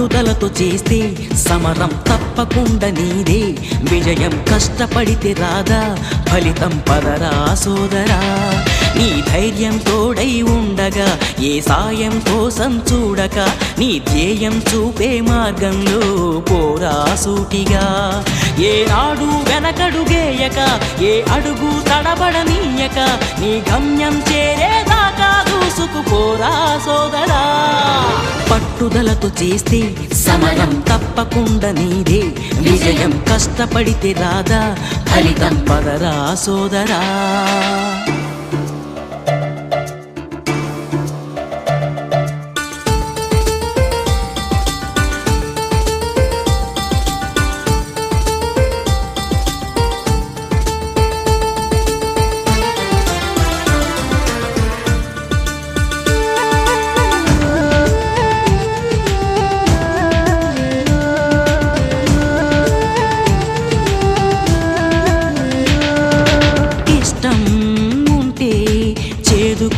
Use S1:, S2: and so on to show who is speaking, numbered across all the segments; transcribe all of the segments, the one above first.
S1: పట్టుదలతో చేస్తే సమరం తప్పకుండా నీదే, విజయం కష్టపడితే రాదా ఫలితం పదరా సోదరా. నీ ధైర్యం తోడై ఉండగా ఏ సాయం కోసం చూడక, నీ ధ్యేయం చూపే మార్గంలో పోరా సూటిగా. ఏనాడు వెనకడుగేయక ఏ అడుగు తడబడనీయక, నీ గమ్యం చేరేదాకా దూసుకుపోరా సోదరా. పట్టుదలతో చేస్తే సమరం తప్పకుండా నీదే, విజయం కష్టపడితే రాదా ఫలితం పదరా సోదరా.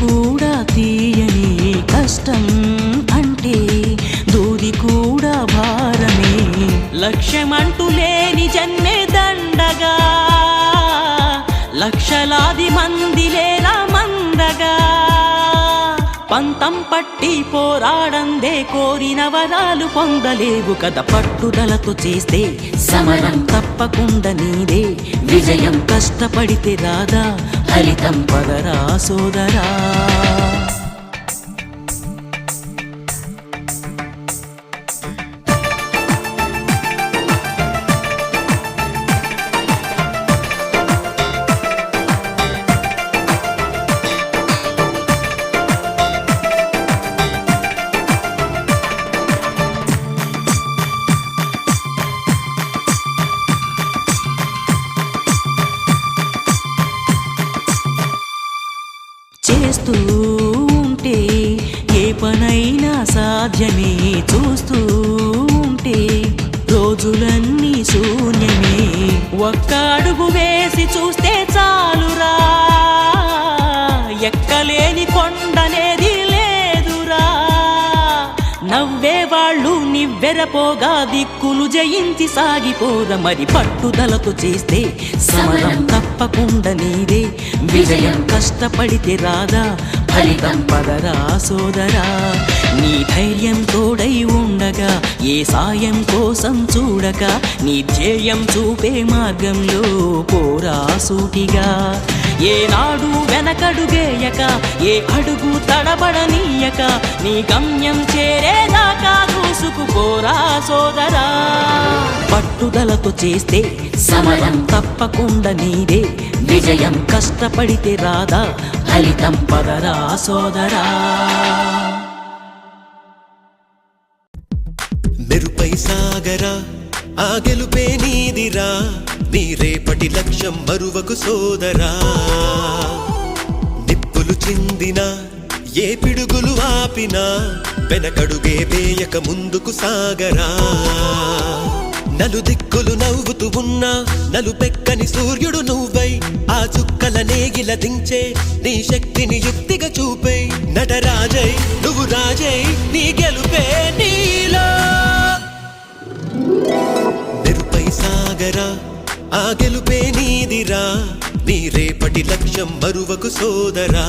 S1: కూడా తీయని కష్టం అంటే దూది కూడా భారమే, లక్ష్యమంటూ లేని జన్మే దండగా, లక్షలాది మంది లేరా మందగా. పంతం పట్టి పోరాడందే కోరిన వరాలు పొందలేవు కదా. పట్టుదలతో చేస్తే సమరం తప్పకుండా నీదే, విజయం కష్టపడితే రాదా ఫలితం పదరా సోదరా. చేస్తూ ఉంటే ఏ పనైనా సాధ్యమే, చూస్తూ ఉంటే రోజులన్నీ శూన్యమే. ఒక్క అడుగు వేసి చూస్తే చాలురా, ఎక్కలేని కొండనేది లేదురా. నవ్వేవాళ్ళు నివ్వెరపోగా దిక్కులు జయించి సాగిపోర. మరి పట్టుదలతో చేస్తే సమరం తప్పకుండా నీదే, విజయం కష్టపడితే రాదా ఫలితం పదరా సోదరా. నీ ధైర్యం తోడై ఉండగా ఏ సాయం కోసం చూడక, నీ ధ్యేయం చూపే మార్గంలో పోరా సూటిగా. ఏనాడు వెనకడుగేయక ఏ అడుగు తడబడనీయక, నీ గమ్యం చేరేదాకా దూసుకుపోరా సోదరా. పట్టుదలతో చేస్తే సమరం తప్పకుండా నీదే, విజయం కష్టపడితే రాదా ఫలితం పదరా సోదరా.
S2: మెరుపై సాగరా ఆ గెలుపే నీదిరా, నీ రేపటి లక్ష్యం మరువకు సోదరా. నిప్పులు చిందినా ఏ పిడుగులు ఆపినా, వెనకడుగే వేయక ముందుకు సాగరా. నలుదిక్కులు నవ్వుతూ ఉన్నా నలుపెక్కని సూర్యుడు నువ్వై, ఆ చుక్కల నేగిల దించే నీ శక్తిని యుక్తిగా చూపే. నటరాజై నువ్వు రాజై నీ గెలుపే నీలో. మెరుపై సాగరా ఆ గెలుపే నీదిరా, నీ రేపటి లక్ష్యం మరువకు సోదరా.